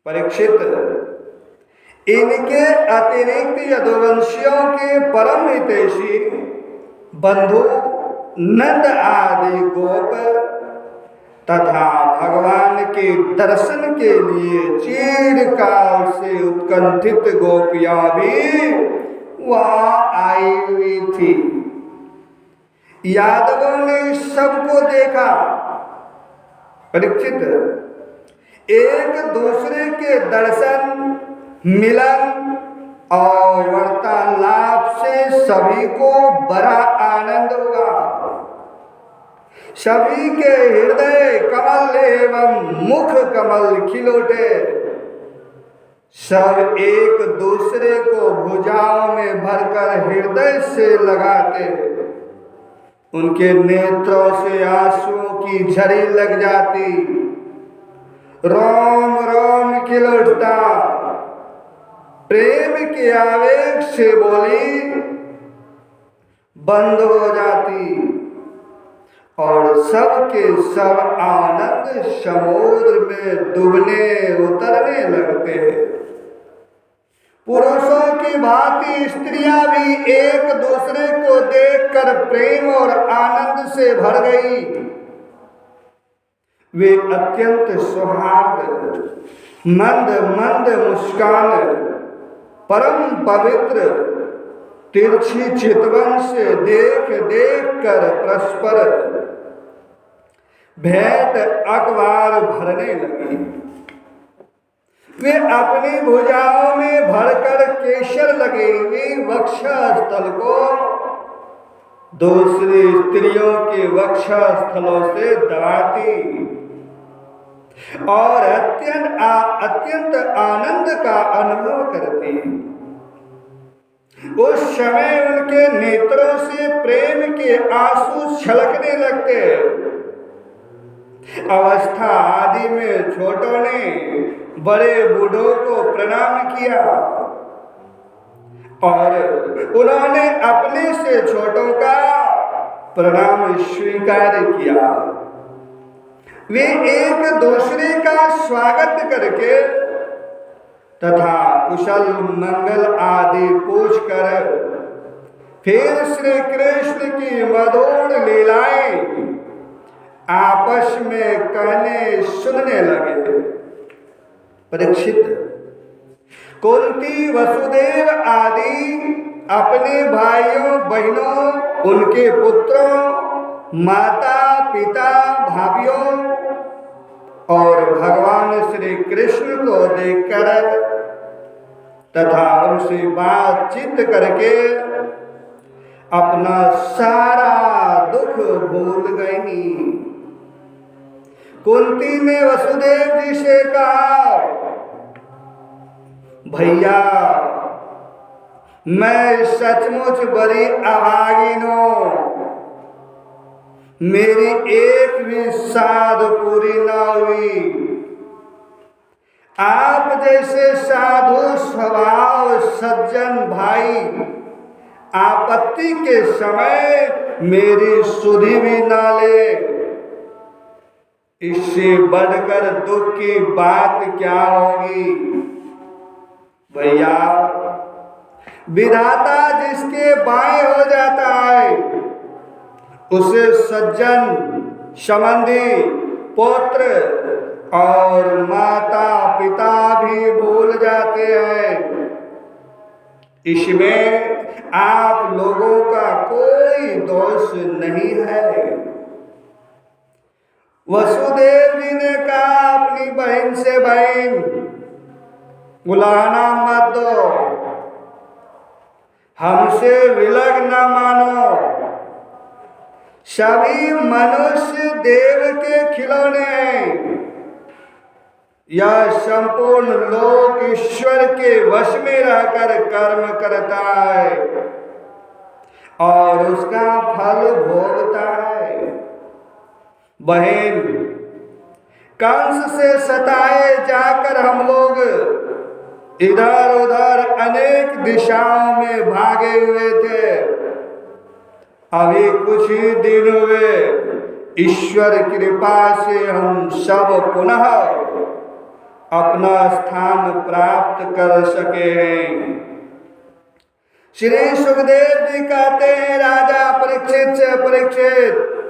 परीक्षित, इनके अतिरिक्त यदुवंशियों के परम हितैषी बंधु नंद आदि गोप तथा भगवान के दर्शन के लिए चिरकाल से उत्कंठित गोपियां भी वहां आई हुई थी। यादवों ने सबको देखा। परीक्षित, एक दूसरे के दर्शन, मिलन और वार्तालाप से सभी को बड़ा आनंद हुआ। सभी के हृदय कमल एवं मुख कमल खिल उठे। सब एक दूसरे को भुजाओं में भरकर हृदय से लगाते। उनके नेत्रों से आंसुओं की झड़ी लग जाती। रोम रोम खिल उठता। प्रेम के आवेग से बोली बंद हो जाती और सबके सब आनंद समुद्र में डूबने उतरने लगते। पुरुषों की भांति स्त्रियां भी एक दूसरे को देखकर प्रेम और आनंद से भर गई। वे अत्यंत सौहार्द, मंद मंद मुस्कान, परम पवित्र तिरछी चितवन से देख देख कर परस्पर भेंट अखबार भरने लगी। वे अपनी भुजाओं में भरकर केशर लगी हुई वक्षस्थल को दूसरी स्त्रियों के वक्षस्थलों से दबाती और अत्यंत आनंद का अनुभव करती। उस समय उनके नेत्रों से प्रेम के आंसू छलकने लगते। अवस्था आदि में छोटों ने बड़े बूढ़ों को प्रणाम किया और उन्होंने अपने से छोटों का प्रणाम स्वीकार किया। वे एक दूसरे का स्वागत करके तथा कुशल मंगल आदि पूछकर फिर श्री कृष्ण की मधुर लीलाएं आपस में कहने सुनने लगे। परीक्षित, कुंती, वसुदेव आदि अपने भाइयों बहनों, उनके पुत्रों, माता पिता, भाभियों और भगवान श्री कृष्ण को देखकर तथा उनसे बातचीत करके अपना सारा दुख भूल गई। कुंती ने वसुदेव जी से कहा, भैया, मैं सचमुच बड़ी अभागिन हूं। मेरी एक भी साध पूरी न हुई। आप जैसे साधु स्वभाव सज्जन भाई आपत्ति के समय मेरी सुधि भी न ले। इससे बढ़कर दुख की बात क्या होगी। भैया, विधाता जिसके बाएं हो जाता है उसे सज्जन, संबंधी, पुत्र और माता पिता भी भूल जाते हैं। इसमें आप लोगों का कोई दोष नहीं है। वसुदेव जी ने कहा अपनी बहन से, बहन, बुलाना मत दो, हमसे विलग न मानो। सभी मनुष्य देव के खिलौने हैं। यह संपूर्ण लोक ईश्वर के वश में रहकर कर्म करता है और उसका फल भोगता है। बहन, कंस से सताए जाकर हम लोग इधर उधर अनेक दिशाओं में भागे हुए थे। अभी कुछ ही दिन हुए ईश्वर कृपा से हम सब पुनः अपना स्थान प्राप्त कर सके हैं। श्री सुखदेव जी कहते हैं राजा परीक्षित से, परीक्षित